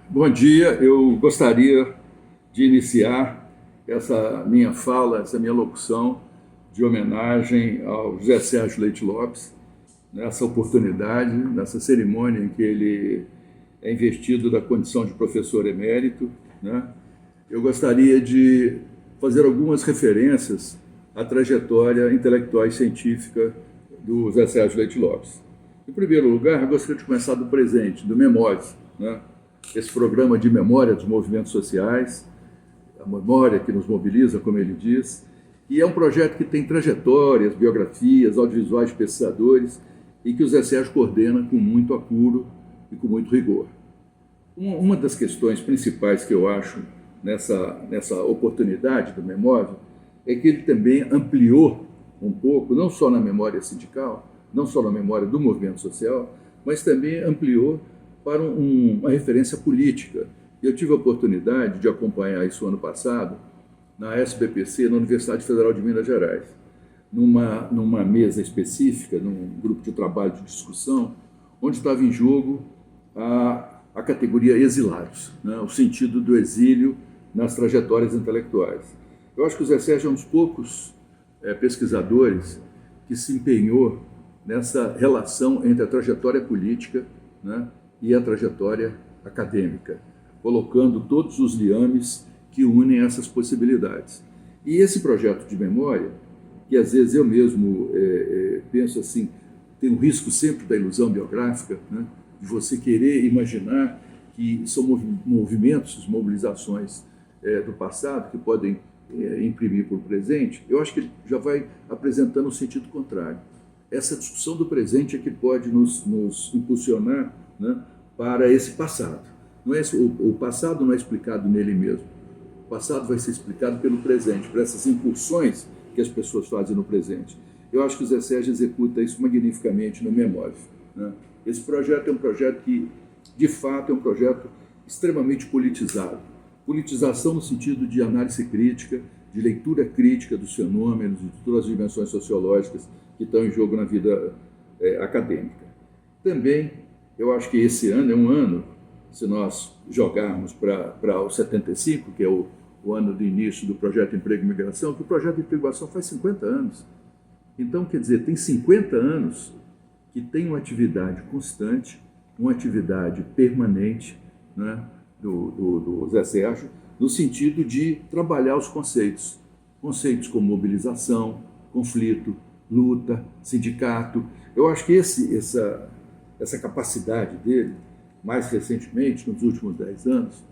Bom dia, eu gostaria de iniciar essa minha fala, essa minha locução de homenagem ao José Sérgio Leite Lopes, nessa oportunidade, nessa cerimônia em que ele é investido da condição de professor emérito, né? Eu gostaria de fazer algumas referências à trajetória intelectual e científica do José Sérgio Leite Lopes. Em primeiro lugar, eu gostaria de começar do presente, do Memórias, né? Esse programa de memória dos movimentos sociais, a memória que nos mobiliza, como ele diz, e é um projeto que tem trajetórias, biografias, audiovisuais de pesquisadores e que o Zé Sérgio coordena com muito apuro e com muito rigor. Uma das questões principais que eu acho nessa oportunidade do Memória é que ele também ampliou um pouco, não só na memória sindical, não só na memória do movimento social, mas também ampliou para uma referência política. Eu tive a oportunidade de acompanhar isso ano passado na SBPC, na Universidade Federal de Minas Gerais, numa mesa específica, num grupo de trabalho de discussão, onde estava em jogo a categoria exilados, né? O sentido do exílio nas trajetórias intelectuais. Eu acho que o Zé Sérgio é um dos poucos pesquisadores que se empenhou nessa relação entre a trajetória política, né, e a trajetória acadêmica, colocando todos os liames que unem essas possibilidades. E esse projeto de memória, que às vezes eu mesmo penso assim, tem um risco sempre da ilusão biográfica, né, de você querer imaginar que são movimentos, mobilizações do passado que podem imprimir para o presente. Eu acho que ele já vai apresentando o sentido contrário. Essa discussão do presente é que pode nos impulsionar, né, para esse passado. Não é, o passado não é explicado nele mesmo. O passado vai ser explicado pelo presente, por essas incursões que as pessoas fazem no presente. Eu acho que o Zé Sérgio executa isso magnificamente no Memória, né? Esse projeto é um projeto que, de fato, é um projeto extremamente politizado. Politização no sentido de análise crítica, de leitura crítica dos fenômenos, de todas as dimensões sociológicas que estão em jogo na vida acadêmica. Também, eu acho que esse ano é um ano, se nós jogarmos para o 75, que é o ano do início do Projeto Emprego e Migração, que o Projeto Emprego e Migração faz 50 anos. Então, quer dizer, tem 50 anos que tem uma atividade constante, uma atividade permanente, né, do Zé Sérgio, no sentido de trabalhar os conceitos. Conceitos como mobilização, conflito, luta, sindicato. Eu acho que essa capacidade dele, mais recentemente, nos últimos 10 anos,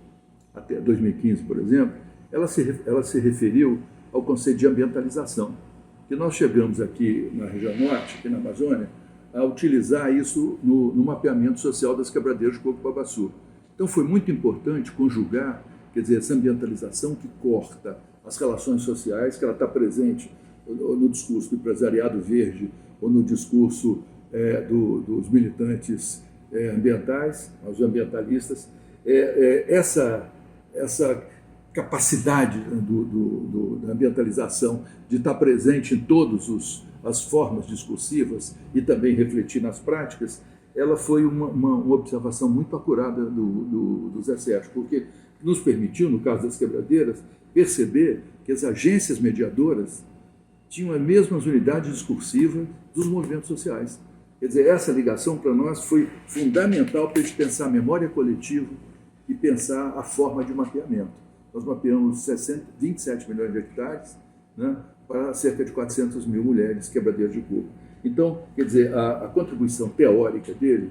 até 2015, por exemplo, ela se referiu ao conceito de ambientalização, que nós chegamos aqui na região norte, aqui na Amazônia, a utilizar isso no mapeamento social das quebradeiras de Coco-Babaçu. Então foi muito importante conjugar, quer dizer, essa ambientalização que corta as relações sociais, que ela está presente no discurso do empresariado verde ou no discurso dos militantes ambientais, os ambientalistas, essa capacidade da ambientalização de estar presente em todas as formas discursivas e também refletir nas práticas, ela foi uma observação muito acurada do Zé Sérgio, porque nos permitiu, no caso das quebradeiras, perceber que as agências mediadoras tinham as mesmas unidades discursivas dos movimentos sociais. Quer dizer, essa ligação para nós foi fundamental para a gente pensar a memória coletiva e pensar a forma de mapeamento. Nós mapeamos 27 milhões de hectares, né, para cerca de 400 mil mulheres quebradeiras de coco. Então, quer dizer, a contribuição teórica dele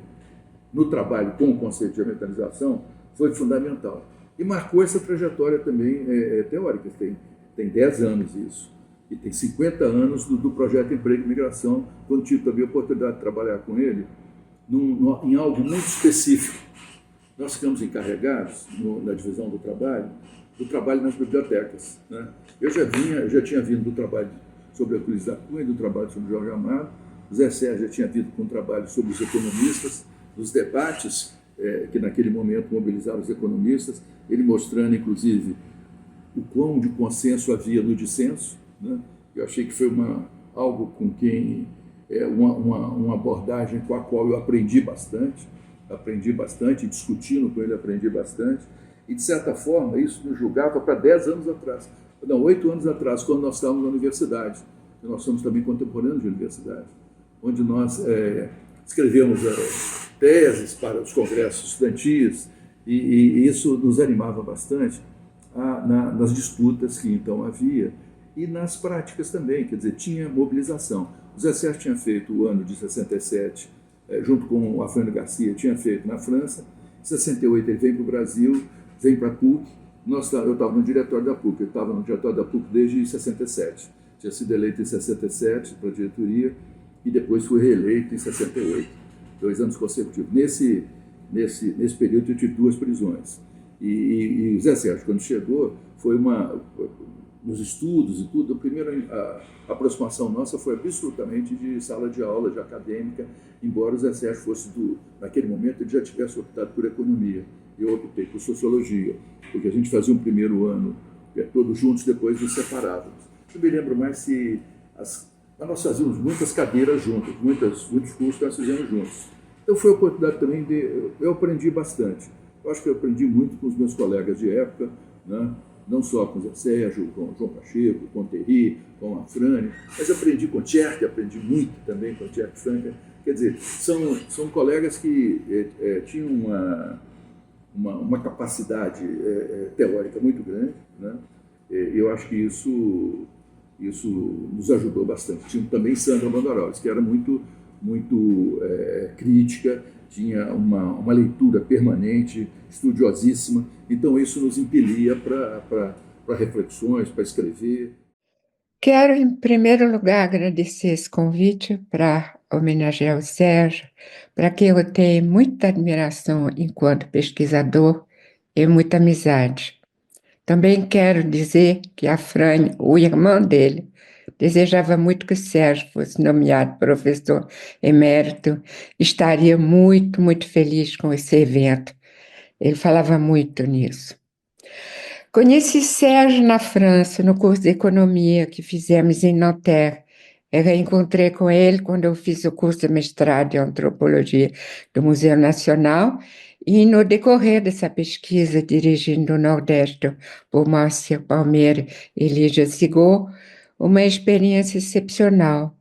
no trabalho com o conceito de ambientalização foi fundamental. E marcou essa trajetória também teórica. Tem 10 anos isso. E tem 50 anos do Projeto Emprego e Migração, quando tive também a oportunidade de trabalhar com ele em algo muito específico. Nós ficamos encarregados, na divisão do trabalho nas bibliotecas, né? Eu já tinha vindo do trabalho sobre a Cruz da Cunha, do trabalho sobre o Jorge Amado, o Zé Sérgio já tinha vindo com um trabalho sobre os economistas, os debates que naquele momento mobilizaram os economistas, ele mostrando, inclusive, o quão de consenso havia no dissenso, né? Eu achei que foi algo com quem uma abordagem com a qual eu aprendi bastante, aprendi bastante, discutindo com ele aprendi bastante, e de certa forma isso nos julgava para 10 anos atrás, não, 8 anos atrás, quando nós estávamos na universidade. Nós somos também contemporâneos de universidade, onde nós escrevemos teses para os congressos estudantis, e isso nos animava bastante nas disputas que então havia, e nas práticas também, quer dizer, tinha mobilização. O Zé Sérgio tinha feito o ano de 67, junto com o Afrânio Garcia, tinha feito na França. Em 68 ele vem para o Brasil, vem para a PUC. Eu estava no diretório da PUC, ele estava no diretório da PUC desde 67. Tinha sido eleito em 67 para a diretoria e depois foi reeleito em 68, 2 anos consecutivos. Nesse período eu tive 2 prisões. E o Zé Sérgio, quando chegou, foi nos estudos e tudo, a primeira aproximação nossa foi absolutamente de sala de aula, de acadêmica, embora o Zé Sérgio fosse, naquele momento, ele já tivesse optado por economia. Eu optei por sociologia, porque a gente fazia um primeiro ano todos juntos, depois nos separávamos. Eu me lembro mais se nós fazíamos muitas cadeiras juntos, muitos cursos nós fizemos juntos. Então foi a oportunidade também eu aprendi bastante. Eu acho que eu aprendi muito com os meus colegas de época, né? Não só com o Zé Sérgio, com o João Pacheco, com o Terry, com a Frane, mas aprendi com o Tcherk, aprendi muito também com o Tcherk Franca. Quer dizer, são colegas que tinham uma capacidade teórica muito grande, né? Eu acho que isso nos ajudou bastante. Tinha também Sandra Bandaroli, que era muito crítica, tinha uma leitura permanente, estudiosíssima, então isso nos impelia para reflexões, para escrever. Quero, em primeiro lugar, agradecer esse convite para homenagear o Sérgio, para quem eu tenho muita admiração enquanto pesquisador e muita amizade. Também quero dizer que a Fran, o irmão dele, desejava muito que o Sérgio fosse nomeado professor emérito, estaria muito, muito feliz com esse evento. Ele falava muito nisso. Conheci Sérgio na França, no curso de economia que fizemos em Nanterre. Eu reencontrei com ele quando eu fiz o curso de mestrado em antropologia do Museu Nacional e no decorrer dessa pesquisa, dirigindo o Nordeste por Márcia Palmeira e Lígia Sigot, uma experiência excepcional,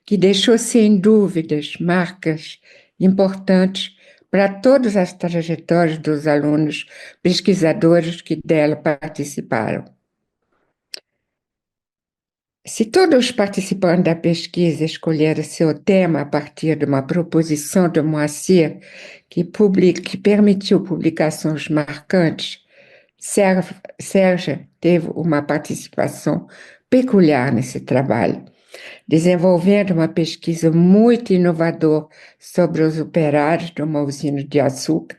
que deixou sem dúvidas marcas importantes para todas as trajetórias dos alunos pesquisadores que dela participaram. Se todos os participantes da pesquisa escolheram seu tema a partir de uma proposição de Moacir que permitiu publicações marcantes, Sérgio teve uma participação peculiar nesse trabalho, desenvolvendo uma pesquisa muito inovadora sobre os operários de uma usina de açúcar,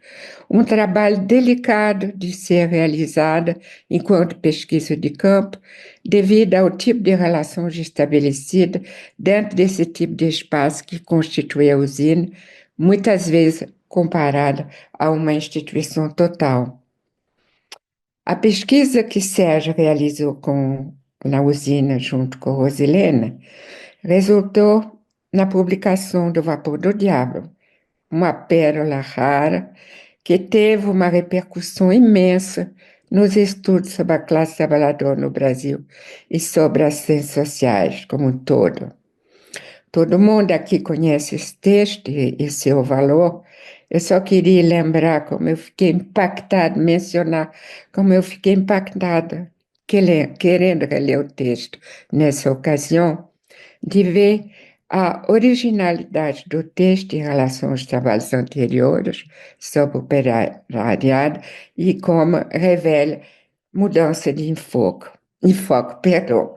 um trabalho delicado de ser realizado enquanto pesquisa de campo, devido ao tipo de relações estabelecidas dentro desse tipo de espaço que constitui a usina, muitas vezes comparada a uma instituição total. A pesquisa que Sérgio realizou na usina junto com Rosilena resultou na publicação do Vapor do Diabo, uma pérola rara que teve uma repercussão imensa nos estudos sobre a classe trabalhadora no Brasil e sobre as ciências sociais como um todo. Todo mundo aqui conhece esse texto e seu valor. Eu só queria lembrar como eu fiquei impactada, mencionar como eu fiquei impactada, querendo reler o texto nessa ocasião, de ver a originalidade do texto em relação aos trabalhos anteriores sobre o operariado e como revela mudança de enfoque, perdão.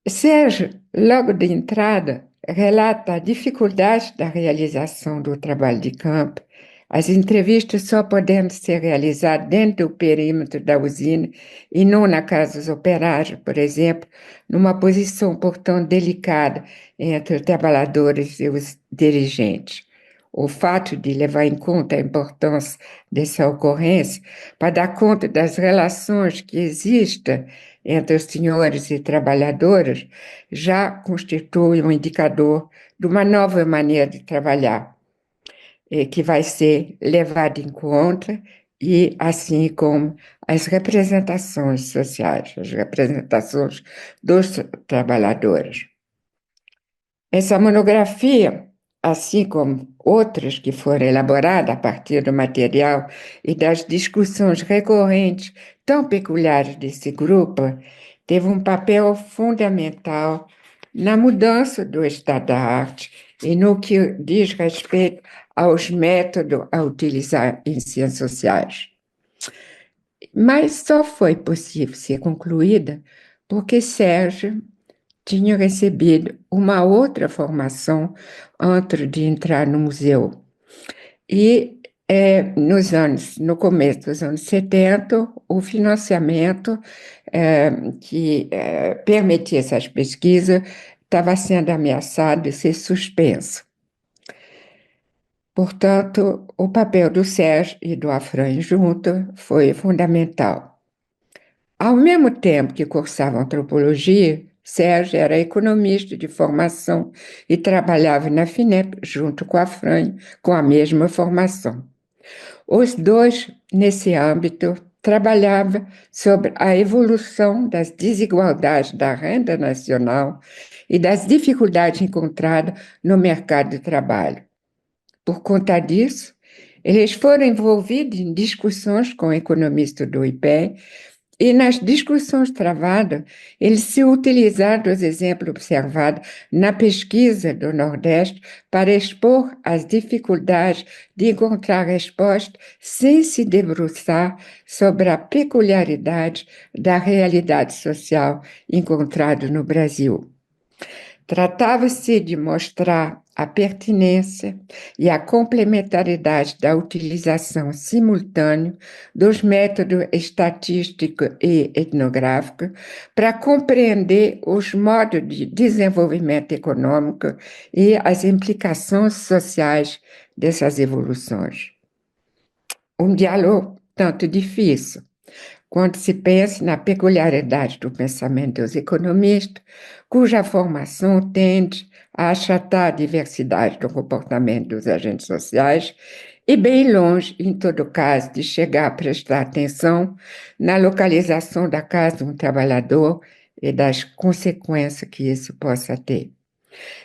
Sérgio, logo de entrada, relata a dificuldade da realização do trabalho de campo, as entrevistas só podendo ser realizadas dentro do perímetro da usina e não na casa dos operários, por exemplo, numa posição, portanto, delicada entre os trabalhadores e os dirigentes. O fato de levar em conta a importância dessa ocorrência para dar conta das relações que existem entre os senhores e trabalhadores já constitui um indicador de uma nova maneira de trabalhar. que vai ser levado em conta, e assim como as representações sociais, as representações dos trabalhadores. Essa monografia, assim como outras que foram elaboradas a partir do material e das discussões recorrentes tão peculiares desse grupo, teve um papel fundamental na mudança do estado da arte e no que diz respeito aos métodos a utilizar em ciências sociais. Mas só foi possível ser concluída porque Sérgio tinha recebido uma outra formação antes de entrar no museu. E no começo dos anos 70, o financiamento que permitia essas pesquisas estava sendo ameaçado de ser suspenso. Portanto, o papel do Sérgio e do Afrânio junto foi fundamental. Ao mesmo tempo que cursava antropologia, Sérgio era economista de formação e trabalhava na FINEP junto com a Fran, com a mesma formação. Os dois, nesse âmbito, trabalhavam sobre a evolução das desigualdades da renda nacional e das dificuldades encontradas no mercado de trabalho. Por conta disso, eles foram envolvidos em discussões com economistas do IPE. E nas discussões travadas, eles se utilizaram dos exemplos observados na pesquisa do Nordeste para expor as dificuldades de encontrar resposta sem se debruçar sobre a peculiaridade da realidade social encontrada no Brasil. Tratava-se de mostrar a pertinência e a complementaridade da utilização simultânea dos métodos estatístico e etnográfico para compreender os modos de desenvolvimento econômico e as implicações sociais dessas evoluções. Um diálogo tanto difícil, quando se pensa na peculiaridade do pensamento dos economistas, cuja formação tende a achatar a diversidade do comportamento dos agentes sociais e bem longe, em todo caso, de chegar a prestar atenção na localização da casa de um trabalhador e das consequências que isso possa ter.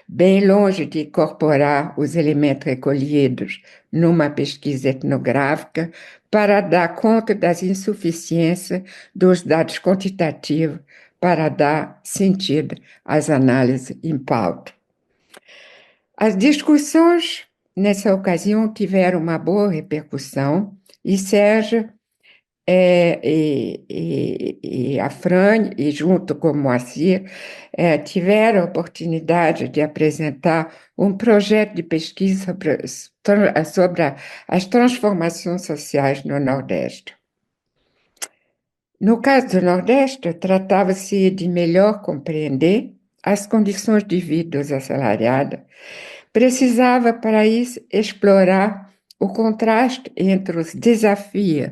Bem longe de incorporar os elementos recolhidos numa pesquisa etnográfica para dar conta das insuficiências dos dados quantitativos para dar sentido às análises em pauta. As discussões, nessa ocasião, tiveram uma boa repercussão e Sérgio e a Fran, e junto com o Moacir, tiveram a oportunidade de apresentar um projeto de pesquisa sobre as transformações sociais no Nordeste. No caso do Nordeste, tratava-se de melhor compreender as condições de vida dos assalariados. Precisava, para isso, explorar o contraste entre os desafios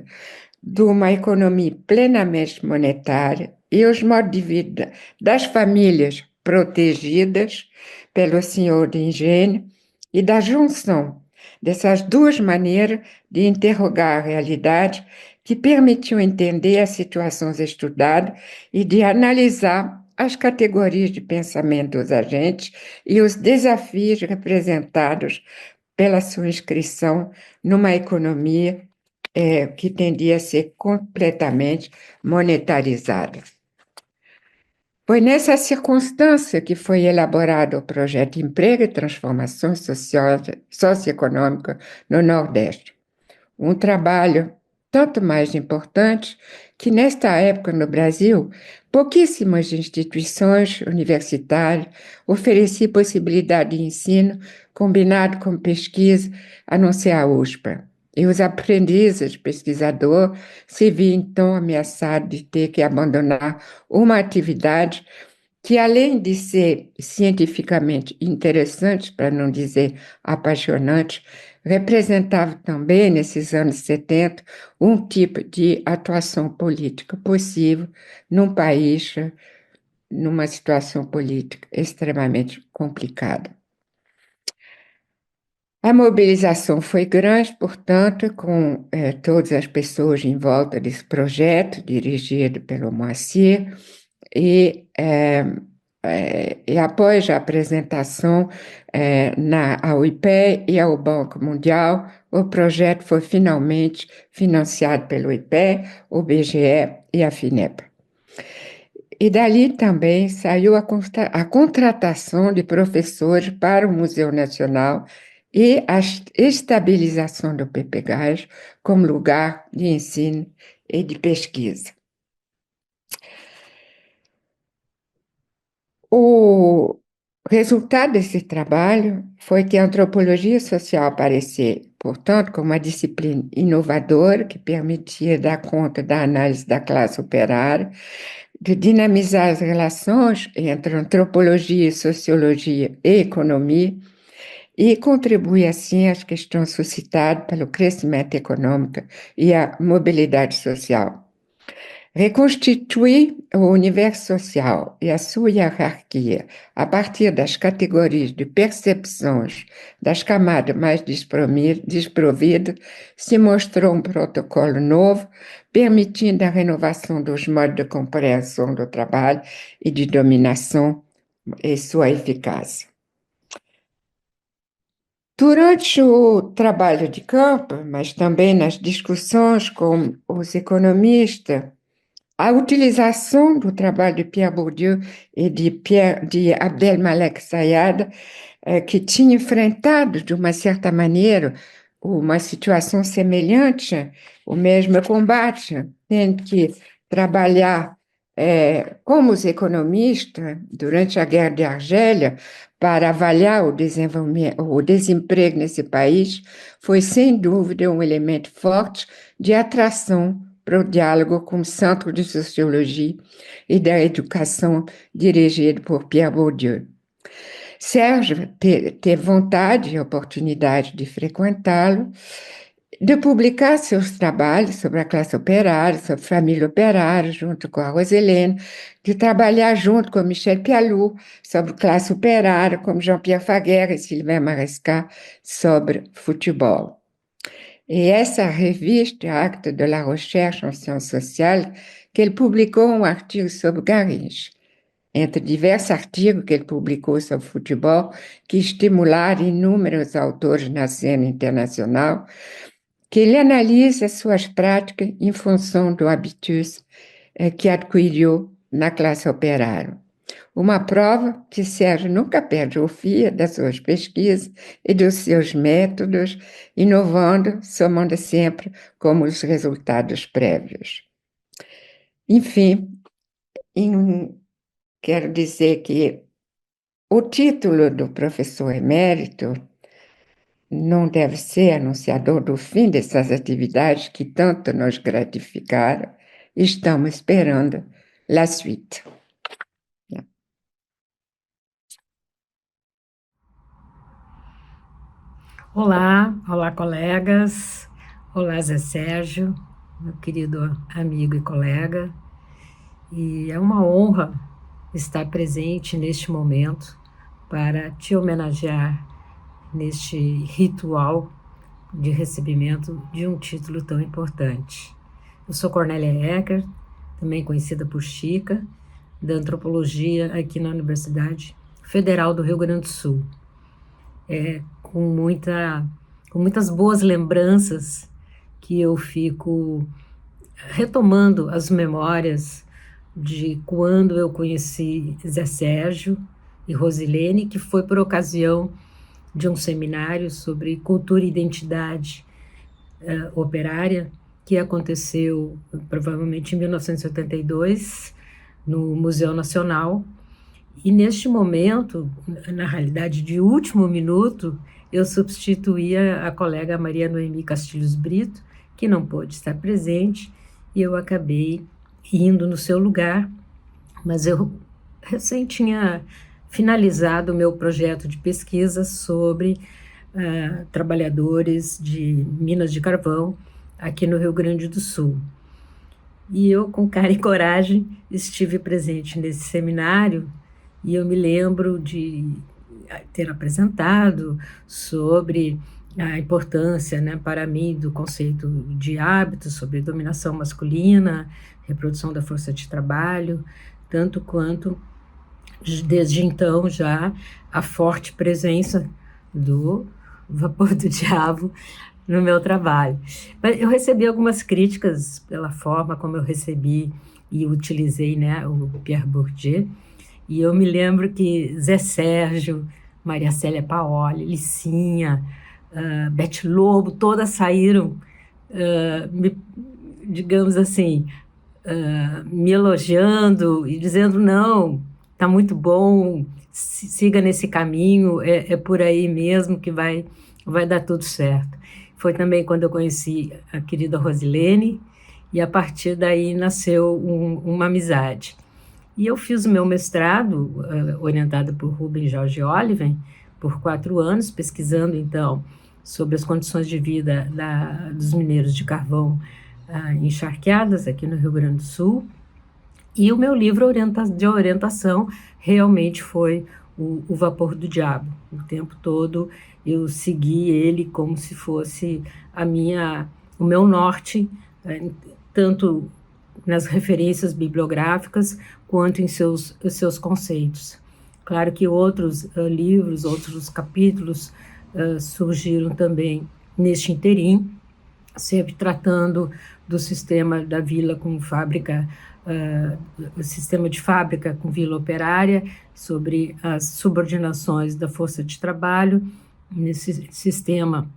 de uma economia plenamente monetária e os modos de vida das famílias protegidas pelo senhor de engenho e da junção dessas duas maneiras de interrogar a realidade que permitiam entender as situações estudadas e de analisar as categorias de pensamento dos agentes e os desafios representados pela sua inscrição numa economia que tendia a ser completamente monetarizada. Foi nessa circunstância que foi elaborado o projeto Emprego e Transformação Socioeconômica no Nordeste. Um trabalho tanto mais importante que, nesta época no Brasil, pouquíssimas instituições universitárias ofereciam possibilidade de ensino combinado com pesquisa, a não ser a USP. E os aprendizes, pesquisadores, se viam então ameaçados de ter que abandonar uma atividade que, além de ser cientificamente interessante, para não dizer apaixonante, representava também, nesses anos 70, um tipo de atuação política possível num país, numa situação política extremamente complicada. A mobilização foi grande, portanto, com todas as pessoas em volta desse projeto, dirigido pelo Moacir, e após a apresentação ao IPE e ao Banco Mundial, o projeto foi finalmente financiado pelo IPE, o BGE e a FINEP. E dali também saiu a contratação de professores para o Museu Nacional e a estabilização do PPGás como lugar de ensino e de pesquisa. O resultado desse trabalho foi que a antropologia social apareceu, portanto, como uma disciplina inovadora que permitia dar conta da análise da classe operária, de dinamizar as relações entre antropologia, sociologia e economia, e contribuir, assim, às questões suscitadas pelo crescimento econômico e a mobilidade social. Reconstituir o universo social e a sua hierarquia a partir das categorias de percepções das camadas mais desprovidas se mostrou um protocolo novo, permitindo a renovação dos modos de compreensão do trabalho e de dominação e sua eficácia. Durante o trabalho de campo, mas também nas discussões com os economistas, a utilização do trabalho de Pierre Bourdieu e de Abdelmalek Sayad, que tinha enfrentado, de uma certa maneira, uma situação semelhante, o mesmo combate, tendo que trabalhar como os economistas durante a Guerra de Argélia para avaliar o desemprego nesse país, foi, sem dúvida, um elemento forte de atração para o diálogo com o Centro de Sociologia e da Educação, dirigido por Pierre Bourdieu. Sérgio teve vontade e oportunidade de frequentá-lo, de publicar seus trabalhos sobre a classe operária, sobre a família operária, junto com a Roselene, de trabalhar junto com Michel Pialou sobre classe operária, como Jean-Pierre Faguer e Sylvain Maresca sobre futebol. E essa revista, Acte de la Recherche en Sciences Sociales, que ele publicou um artigo sobre Garrincha, entre diversos artigos que ele publicou sobre futebol, que estimularam inúmeros autores na cena internacional, que ele analisa suas práticas em função do habitus que adquiriu na classe operária. Uma prova que Sérgio nunca perde o fio das suas pesquisas e dos seus métodos, inovando, somando sempre como os resultados prévios. Enfim, quero dizer que o título do professor emérito não deve ser anunciador do fim dessas atividades que tanto nos gratificaram. Estamos esperando la suite. Olá colegas, olá Zé Sérgio, meu querido amigo e colega, e é uma honra estar presente neste momento para te homenagear neste ritual de recebimento de um título tão importante. Eu sou Cornélia Ecker, também conhecida por Chica, da Antropologia aqui na Universidade Federal do Rio Grande do Sul. Com muitas boas lembranças que eu fico retomando as memórias de quando eu conheci Zé Sérgio e Rosilene, que foi por ocasião de um seminário sobre cultura e identidade operária, que aconteceu provavelmente em 1982, no Museu Nacional. E neste momento, na realidade de último minuto, eu substituía a colega Maria Noemi Castilhos Brito, que não pôde estar presente, e eu acabei indo no seu lugar, mas eu recém tinha finalizado o meu projeto de pesquisa sobre trabalhadores de minas de carvão aqui no Rio Grande do Sul. E eu, com cara e coragem, estive presente nesse seminário, e eu me lembro de ter apresentado sobre a importância, né, para mim, do conceito de hábitos sobre dominação masculina, reprodução da força de trabalho, tanto quanto, desde então, já a forte presença do vapor do diabo no meu trabalho. Mas eu recebi algumas críticas pela forma como eu recebi e utilizei, né, o Pierre Bourdieu, e eu me lembro que Zé Sérgio, Maria Célia Paoli, Licinha, Beth Lobo, todas saíram, digamos assim, me elogiando e dizendo, não, está muito bom, siga nesse caminho, é por aí mesmo que vai dar tudo certo. Foi também quando eu conheci a querida Rosilene, e a partir daí nasceu uma amizade. E eu fiz o meu mestrado, orientado por Rubem Jorge Oliven, por 4 anos, pesquisando, então, sobre as condições de vida dos mineiros de carvão encharqueadas aqui no Rio Grande do Sul. E o meu livro de orientação realmente foi o Vapor do Diabo. O tempo todo eu segui ele como se fosse o meu norte, tanto nas referências bibliográficas quanto em seus conceitos. Claro que outros livros, outros capítulos surgiram também neste interim, sempre tratando do sistema da vila com fábrica, o sistema de fábrica com vila operária, sobre as subordinações da força de trabalho, nesse sistema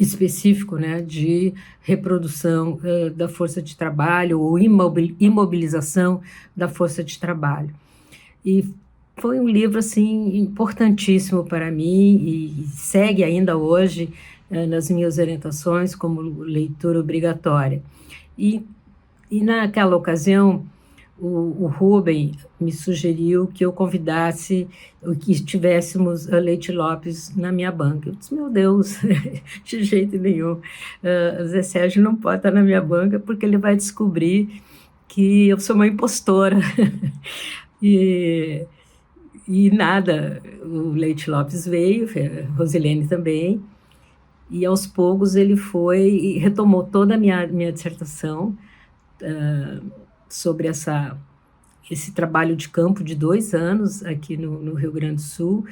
específico, né, de reprodução da força de trabalho ou imobilização da força de trabalho. E foi um livro assim importantíssimo para mim e segue ainda hoje nas minhas orientações como leitura obrigatória. E naquela ocasião, o Rubem me sugeriu que eu convidasse, que tivéssemos a Leite Lopes na minha banca. Eu disse, meu Deus, de jeito nenhum. Zé Sérgio não pode estar na minha banca porque ele vai descobrir que eu sou uma impostora. E nada, o Leite Lopes veio, a Rosilene também, e aos poucos ele foi e retomou toda a minha dissertação sobre esse trabalho de campo de 2 anos aqui no Rio Grande do Sul,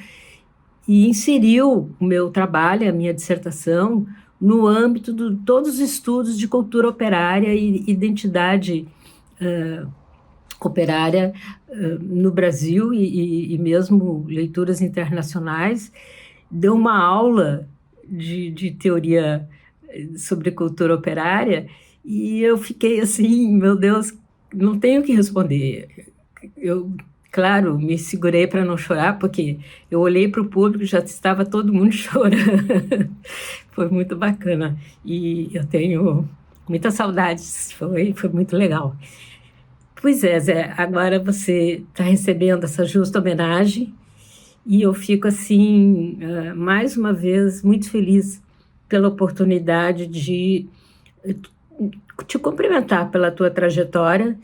e inseriu o meu trabalho, a minha dissertação, no âmbito de todos os estudos de cultura operária e identidade operária no Brasil e mesmo leituras internacionais. Deu uma aula de teoria sobre cultura operária e eu fiquei assim, meu Deus, não tenho o que responder. Eu, claro, me segurei para não chorar, porque eu olhei para o público e já estava todo mundo chorando. Foi muito bacana e eu tenho muitas saudades, foi muito legal. Pois é, Zé, agora você está recebendo essa justa homenagem e eu fico, assim, mais uma vez, muito feliz pela oportunidade de te cumprimentar pela tua trajetória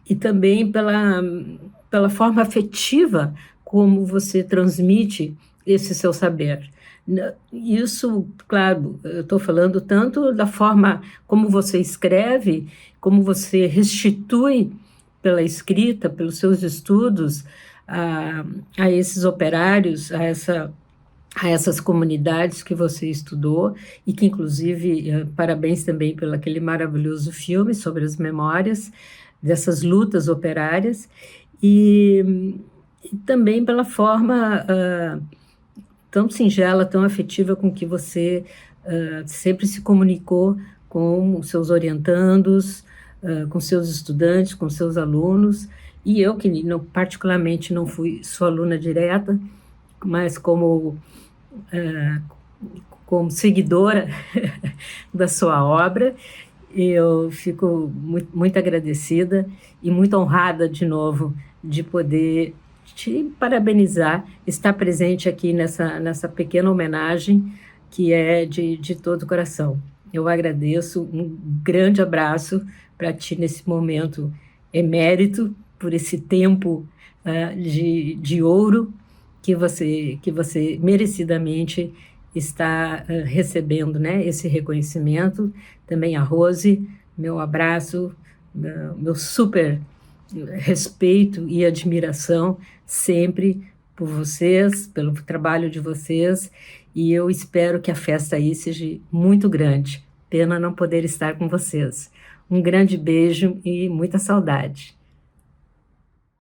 e também pela forma afetiva como você transmite esse seu saber. Isso, claro, eu estou falando tanto da forma como você escreve, como você restitui pela escrita, pelos seus estudos, a esses operários, a essas comunidades que você estudou e que, inclusive, parabéns também pelo aquele maravilhoso filme sobre as memórias dessas lutas operárias e também pela forma tão singela, tão afetiva com que você sempre se comunicou com os seus orientandos, com seus estudantes, com seus alunos, e eu que particularmente não fui sua aluna direta, mas como seguidora da sua obra, eu fico muito, muito agradecida e muito honrada de novo de poder te parabenizar, estar presente aqui nessa pequena homenagem que é de todo o coração. Eu agradeço, um grande abraço para ti nesse momento emérito, por esse tempo de ouro que você merecidamente está recebendo, né, esse reconhecimento. Também a Rose, meu abraço, meu super respeito e admiração sempre por vocês, pelo trabalho de vocês, e eu espero que a festa aí seja muito grande. Pena não poder estar com vocês. Um grande beijo e muita saudade.